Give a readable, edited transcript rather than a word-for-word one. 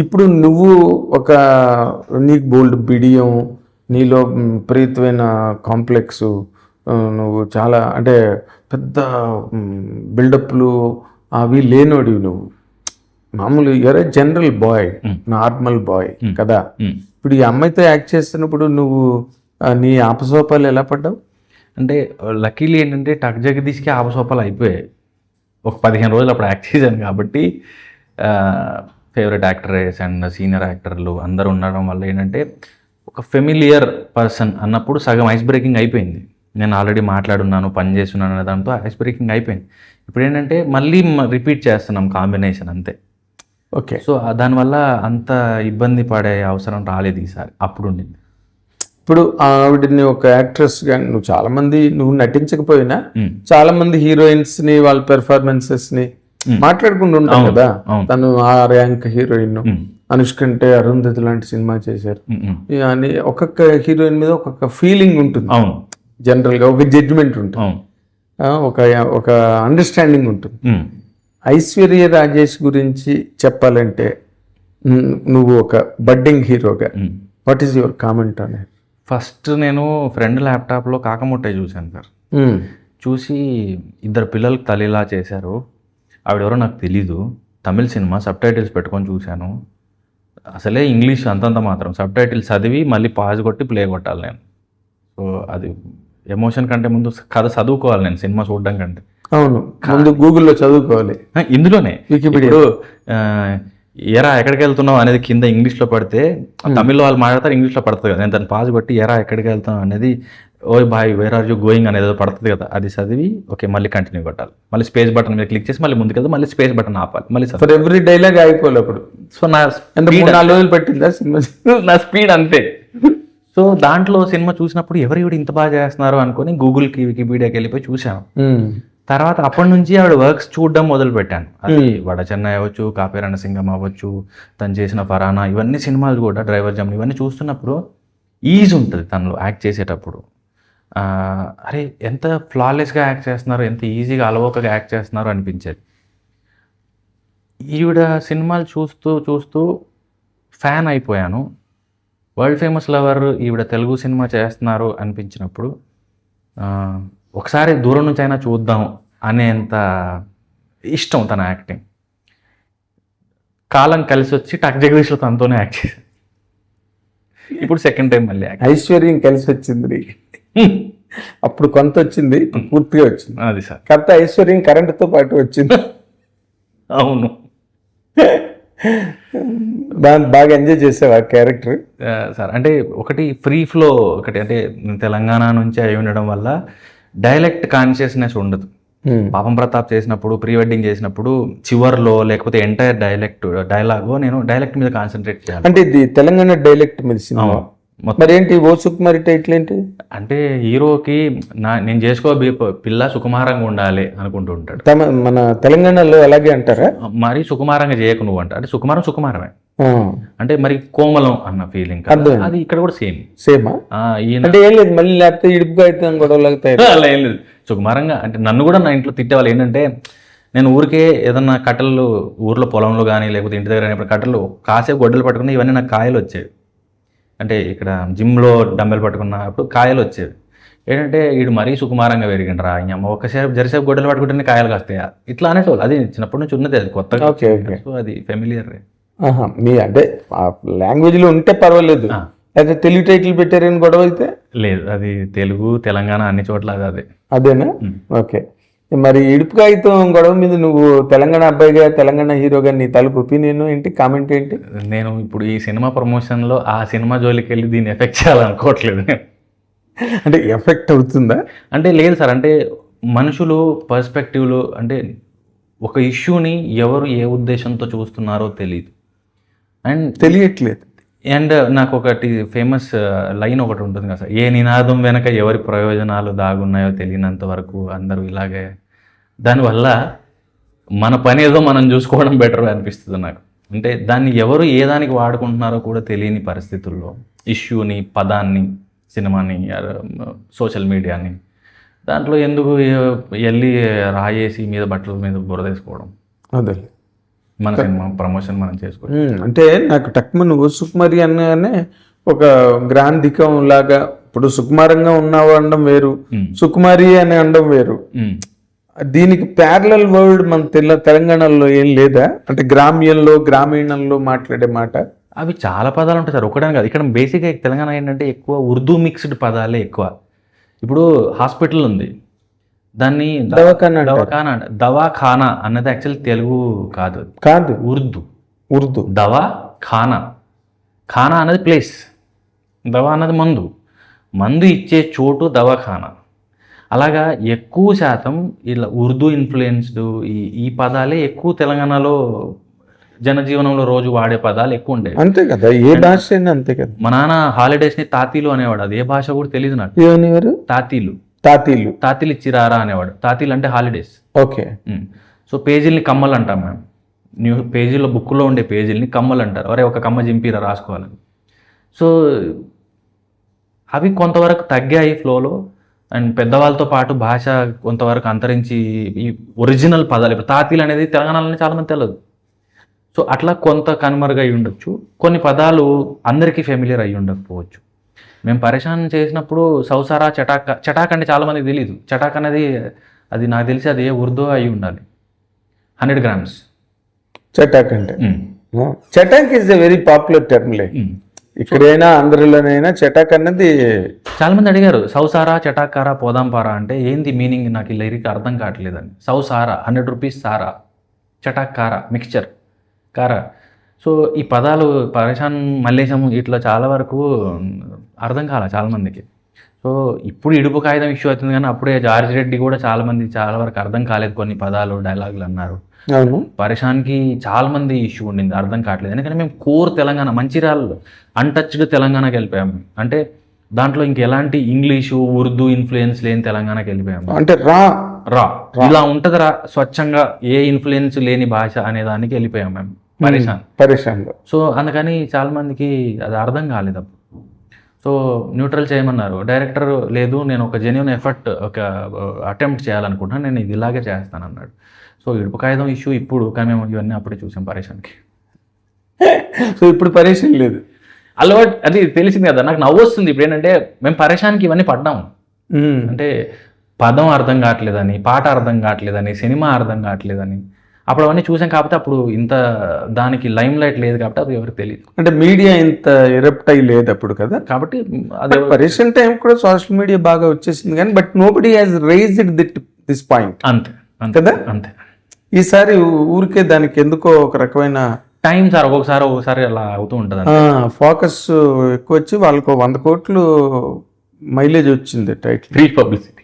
ఇప్పుడు నువ్వు ఒక నీకు బోల్డ్ బిడియం, నీలో విపరీతమైన కాంప్లెక్స్, నువ్వు చాలా అంటే పెద్ద బిల్డప్లు అవి లేనోడివి నువ్వు. మామూలు you are a general boy, normal boy కదా. ఇప్పుడు ఈ అమ్మాయితో యాక్ట్ చేస్తున్నప్పుడు నువ్వు నీ ఆపసోపాలు ఎలా పడ్డావు? అంటే లక్కీలీ ఏంటంటే టక్ జగదీష్కి ఆపసోపాలు అయిపోయాయి. ఒక 15 రోజులు అప్పుడు యాక్ట్ చేశాను కాబట్టి ఫేవరెట్ యాక్టర్స్ అండ్ సీనియర్ యాక్టర్లు అందరూ ఉండడం వల్ల ఏంటంటే ఒక ఫెమిలియర్ పర్సన్ అన్నప్పుడు సగం ఐస్ బ్రేకింగ్ అయిపోయింది. నేను ఆల్రెడీ మాట్లాడున్నాను, పని చేస్తున్నాను అనే దాంతో ఐస్ బ్రేకింగ్ అయిపోయింది. ఇప్పుడు ఏంటంటే మళ్ళీ రిపీట్ చేస్తున్నాం కాంబినేషన్ అంతే. ఓకే. సో దానివల్ల అంత ఇబ్బంది పడే అవసరం రాలేదు ఈసారి, అప్పుడు ఉండింది. ఇప్పుడు ఆవిడని ఒక యాక్ట్రెస్గా నువ్వు చాలామంది, నువ్వు నటించకపోయినా చాలామంది హీరోయిన్స్ని వాళ్ళ పెర్ఫార్మెన్సెస్ని మాట్లాడుకుంటూ ఉంటాం కదా. తను ఆ ర్యాంక్ హీరోయిన్, అనుష్క అంటే అరుంధతి లాంటి సినిమా చేశారు అని ఒక్కొక్క హీరోయిన్ మీద ఒక్కొక్క ఫీలింగ్ ఉంటుంది. అవును, జనరల్గా ఒక జడ్జిమెంట్ ఉంటుంది, ఒక అండర్స్టాండింగ్ ఉంటుంది. ఐశ్వర్య రాజేష్ గురించి చెప్పాలంటే నువ్వు ఒక బడ్డింగ్ హీరోగా వాట్ ఈస్ యువర్ కామెంట్ అనే? ఫస్ట్ నేను ఫ్రెండ్ ల్యాప్టాప్లో కాకముట్టే చూశాను సార్. చూసి ఇద్దరు పిల్లలకి తల్లిలా చేశారు. ఆవిడెవరో నాకు తెలీదు. తమిళ్ సినిమా సబ్ టైటిల్స్ పెట్టుకొని చూశాను. అసలే ఇంగ్లీష్ అంతంత మాత్రం, సబ్ టైటిల్స్ చదివి మళ్ళీ పాజ్ కొట్టి ప్లే కొట్టాలి నేను. సో అది ఎమోషన్ కంటే ముందు కథ చదువుకోవాలి నేను సినిమా చూడడం కంటే. అవును, ముందు గూగుల్లో చదువుకోవాలి. ఇందులోనే ఇప్పుడు ఎరా ఎక్కడికి వెళ్తున్నావు అనేది కింద ఇంగ్లీష్లో పడితే తమిళ్లో వాళ్ళు మాట్లాడతారు, ఇంగ్లీష్లో పడుతుంది కదా. నేను దాన్ని పాజ్ కొట్టి ఎరా ఎక్కడికి వెళ్తున్నావు అనేది ఓయ్ boy where are you going అనేది పడుతుంది కదా, అది చదివి ఓకే మళ్ళీ కంటిన్యూ కొట్టాలి. మళ్ళీ స్పేస్ బటన్ మీద క్లిక్ చేసి మళ్ళీ ముందుకు వెళ్తే మళ్ళీ స్పేస్ బటన్ ఆపాలి మళ్ళీ. ఫర్ ఎవ్రీ డైలాగ్ అయిపోవాలి అప్పుడు. సో నా 4 రోజులు పట్టిందా సినిమా? నా స్పీడ్ అంతే. సో దాంట్లో సినిమా చూసినప్పుడు ఎవరు ఇంత బాగా చేస్తున్నారు అనుకుని గూగుల్కి వికీపీడియాకి వెళ్ళిపోయి చూశాను. తర్వాత అప్పటి నుంచి ఆవిడ వర్క్స్ చూడడం మొదలు పెట్టాను. అది వడ చెన్నై అవ్వచ్చు, కాపే రణసింగం అవ్వచ్చు, తను చేసిన ఫరానా, ఇవన్నీ సినిమాలు కూడా, డ్రైవర్ జమ్, ఇవన్నీ చూస్తున్నప్పుడు ఈజీ ఉంటుంది తనలో యాక్ట్ చేసేటప్పుడు. అరే ఎంత ఫ్లాలెస్గా యాక్ట్ చేస్తున్నారు, ఎంత ఈజీగా అలవోకగా యాక్ట్ చేస్తున్నారు అనిపించేది. ఈవిడ సినిమాలు చూస్తూ చూస్తూ ఫ్యాన్ అయిపోయాను. వరల్డ్ ఫేమస్ లవర్ ఈవిడ తెలుగు సినిమా చేస్తున్నారు అనిపించినప్పుడు ఒకసారి దూరం నుంచి అయినా చూద్దాం అనేంత ఇష్టం తన యాక్టింగ్. కాలం కలిసి వచ్చి టక్ జగదీష్లో తనతోనే యాక్ట్ చేశాను. ఇప్పుడు సెకండ్ టైం మళ్ళీ ఐశ్వర్యం కలిసి వచ్చింది. అప్పుడు కొంత వచ్చింది, పూర్తిగా వచ్చింది. అది సార్ కరెక్ట్. ఐశ్వర్యం కరెంటుతో పాటు వచ్చింది. అవును దాన్ని బాగా ఎంజాయ్ చేసావు ఆ క్యారెక్టర్ సార్. అంటే ఒకటి ఫ్రీ ఫ్లో, ఒకటి అంటే తెలంగాణ నుంచి అయి ఉండడం వల్ల డైలెక్ట్ కాన్షియస్నెస్ ఉండదు. పాపం ప్రతాప్ చేసినప్పుడు, ప్రీ వెడ్డింగ్ చేసినప్పుడు చివర్లో లేకపోతే ఎంటైర్ డైలాగ్ నేను డైలెక్ట్ మీద కాన్సన్ట్రేట్ చేయాలి. అంటే ఇది తెలంగాణ డైలెక్ట్ మీద సినిమా. మరి ఏంటి ఓ సుకుమారి టైటిల్ ఏంటి? అంటే హీరోకి నేను చేసుకో పిల్ల సుకుమారంగా ఉండాలి అనుకుంటూ ఉంటాడు. మన తెలంగాణలో అలాగే అంటారా? మరి సుకుమారంగా చేయకు నువ్వు అంట. అంటే సుకుమారమే అంటే మరి కోమలం అన్న ఫీలింగ్. అది ఇక్కడ కూడా సేమా? అంటే ఏం లేదు, మళ్ళీ లేకపోతే ఇడుపుగా అయితే గొడవలు అలా ఏం లేదు. సుకుమారంగా అంటే నన్ను కూడా నా ఇంట్లో తిట్టేవాళ్ళు. ఏంటంటే నేను ఊరికే ఏదన్నా కట్టెలు ఊర్లో పొలంలో కానీ లేకపోతే ఇంటి దగ్గర అయినప్పుడు కట్టెలు కాసేపు గొడ్డలు పట్టుకుని ఇవన్నీ నాకు కాయలు వచ్చేవి. అంటే ఇక్కడ జిమ్లో డంబెల్ పట్టుకున్నప్పుడు కాయలు వచ్చేవి. ఏంటంటే వీడు మరీ సుకుమారంగా పెరిగిండ్రా అమ్మ, ఒకసేపు జరిసేపు గొడ్డలు పట్టుకుంటేనే కాయలు కాస్తాయా ఇట్లా అనేటోళ్ళు. అది చిన్నప్పటి నుంచి ఉన్నది, అది కొత్తగా. సో అది ఫెమిలియర్. మీ అంటే లాంగ్వేజ్లో ఉంటే పర్వాలేదు, అయితే తెలుగు టైటిల్ పెట్టారని గొడవ అయితే లేదు. అది తెలుగు తెలంగాణ అన్ని చోట్ల అదేనా? ఓకే. మరి ఇడుపుకాయితం గొడవ మీద నువ్వు తెలంగాణ అబ్బాయిగా, తెలంగాణ హీరోగా నీ తలుపు ఒపీనియన్ ఏంటి, కామెంట్ ఏంటి? నేను ఇప్పుడు ఈ సినిమా ప్రమోషన్లో ఆ సినిమా జోలికి వెళ్ళి దీన్ని ఎఫెక్ట్ చేయాలనుకోవట్లేదు. అంటే ఎఫెక్ట్ అవుతుందా అంటే లేదు సార్. అంటే మనుషులు పర్స్పెక్టివ్లో అంటే ఒక ఇష్యూని ఎవరు ఏ ఉద్దేశంతో చూస్తున్నారో తెలియదు అండ్ తెలియట్లేదు. అండ్ నాకు ఒకటి ఫేమస్ లైన్ ఒకటి ఉంటుంది కదా సార్, ఏ నినాదం వెనక ఎవరి ప్రయోజనాలు దాగున్నాయో తెలియనంత వరకు అందరూ ఇలాగే. దానివల్ల మన పని ఏదో మనం చూసుకోవడం బెటర్ అనిపిస్తుంది నాకు. అంటే దాన్ని ఎవరు ఏ దానికి వాడుకుంటున్నారో కూడా తెలియని పరిస్థితుల్లో ఇష్యూని, పదాన్ని, సినిమాని, సోషల్ మీడియాని, దాంట్లో ఎందుకు వెళ్ళి రాయేసి మీద బట్టల మీద బురదేసుకోవడం. అదే మన సినిమా ప్రమోషన్ మనం చేసుకోవచ్చు. అంటే నాకు టక్మ నువ్వు సుకుమారి అనగానే ఒక గ్రాంధికం లాగా, ఇప్పుడు సుకుమారంగా ఉన్నావు అనడం వేరు, సుకుమారి అని అనడం వేరు. దీనికి ప్యారలల్ వర్డ్ మన తెలంగాణలో ఏం లేదా? అంటే గ్రామీణంలో మాట్లాడే మాట అవి చాలా పదాలు ఉంటాయి సార్, ఒకటే కాదు. ఇక్కడ బేసిక్గా తెలంగాణ ఏంటంటే ఎక్కువ ఉర్దూ మిక్స్డ్ పదాలే ఎక్కువ. ఇప్పుడు హాస్పిటల్ ఉంది, దాన్ని దవాఖానా అన్నది యాక్చువల్ తెలుగు కాదు, ఉర్దూ. దవాఖానా, ఖానా అన్నది ప్లేస్, దవా అన్నది మందు ఇచ్చే చోటు దవాఖానా. అలాగా ఎక్కువ శాతం ఇలా ఉర్దూ ఇన్ఫ్లుయెన్స్డ్ ఈ పదాలే ఎక్కువ తెలంగాణలో జనజీవనంలో రోజు వాడే పదాలు ఎక్కువ ఉండేవి. అంతే కదా, ఏ భాష అయినా అంతే కదా. మా నాన్న హాలిడేస్ని తాతీలు అనేవాడు, అది ఏ భాష కూడా తెలియదు నాకు. ఏమనేవారు? తాతీలు ఇచ్చిరారా అనేవాడు. తాతీలు అంటే హాలిడేస్. ఓకే. సో పేజీల్ని కమ్మలు అంటాం మేము. పేజీలో బుక్లో ఉండే పేజీల్ని కమ్మలు అంటారు. అరే ఒక కమ్మ చింపిరా రాసుకోవాలని. సో అవి కొంతవరకు తగ్గాయి ఫ్లోలో. అండ్ పెద్దవాళ్ళతో పాటు భాష కొంతవరకు అంతరించి ఈ ఒరిజినల్ పదాలు, ఇప్పుడు తాతీలు అనేది తెలంగాణలోనే చాలామంది తెలియదు. సో అట్లా కొంత కనుమరుగు అయి ఉండొచ్చు. కొన్ని పదాలు అందరికీ ఫెమిలియర్ అయ్యి ఉండకపోవచ్చు. మేము పరేషాన్ చేసినప్పుడు సౌసారా, చటాక్ అంటే చాలామందికి తెలియదు. చటాక్ అనేది అది నాకు తెలిసి అది ఉర్దూ అయి ఉండాలి. 100 grams చటాక్ అంటే. Chatak is a very popular term. ఇక్కడైనా అందరిలోనైనా చటాక్ అన్నది చాలా మంది అడిగారు, సౌసారా చటాకారా పోదాంపారా అంటే ఏంది మీనింగ్, నాకు ఈ లిరిక్ అర్థం కావట్లేదని. సౌసారా 100 rupees సారా, చటాకారా మిక్స్చర్ కారా. సో ఈ పదాలు పరేషాన్, మల్లేశం ఇట్లా చాలా వరకు అర్థం కాల చాలామందికి. సో ఇప్పుడు ఇడుపు కాగితం ఇష్యూ అవుతుంది, కానీ అప్పుడే జార్జ్ రెడ్డి కూడా చాలా వరకు అర్థం కాలేదు, కొన్ని పదాలు డైలాగులు అన్నారు. పరేషాన్కి చాలా మంది ఇష్యూ ఉండింది, అర్థం కావట్లేదు. ఎందుకంటే మేము కోర్ తెలంగాణ, మంచిర్యాల అన్టచ్డ్ తెలంగాణకి వెళ్ళిపోయాము. అంటే దాంట్లో ఇంకెలాంటి ఇంగ్లీషు ఉర్దూ ఇన్ఫ్లుయెన్స్ లేని తెలంగాణకి వెళ్ళిపోయాము. అంటే రా ఇలా ఉంటుంది రా, స్వచ్ఛంగా ఏ ఇన్ఫ్లుయెన్స్ లేని భాష అనే దానికి వెళ్ళిపోయాము మేము పరేషాన్. సో అందుకని చాలా మందికి అది అర్థం కాలేదు అప్పుడు. సో న్యూట్రల్ చేయమన్నారు. డైరెక్టర్ లేదు, నేను ఒక జెన్యూన్ ఎఫర్ట్, ఒక అటెంప్ట్ చేయాలనుకుంటున్నాను, నేను ఇది ఇలాగే చేస్తాను అన్నాడు. సో ఇడుపు కాగితం ఇష్యూ ఇప్పుడు, కానీ మేము ఇవన్నీ అప్పుడే చూసాం పరేషాన్కి. సో ఇప్పుడు పరేషాన్ లేదు, అలవాటు. అది తెలిసింది కదా, నాకు నవ్వు వస్తుంది ఇప్పుడు. ఏంటంటే మేము పరేషాన్కి ఇవన్నీ పడ్డాము. అంటే పదం అర్థం కావట్లేదని, పాట అర్థం కావట్లేదని, సినిమా అర్థం కావట్లేదని, అప్పుడు అవన్నీ చూసాం. కాబట్టి అప్పుడు ఇంత దానికి లైమ్ లైట్ లేదు కాబట్టి అది ఎవరికి తెలియదు. అంటే మీడియా ఇంత ఎరప్ట్ అయ్యి లేదు అప్పుడు కదా. కాబట్టి అదే రీసెంట్ టైం కూడా సోషల్ మీడియా బాగా వచ్చేసింది, కానీ but nobody has raised this point. అంతే కదా. అంతే. ఈసారి ఊరికే దానికి ఎందుకో ఒక రకమైన టైం సార్, ఒక్కొక్కసారి అలా అవుతూ ఉంటుంది. ఫోకస్ ఎక్కువ వచ్చి వాళ్ళకు 100 కోట్లు మైలేజ్ వచ్చింది టైటిల్. Free publicity.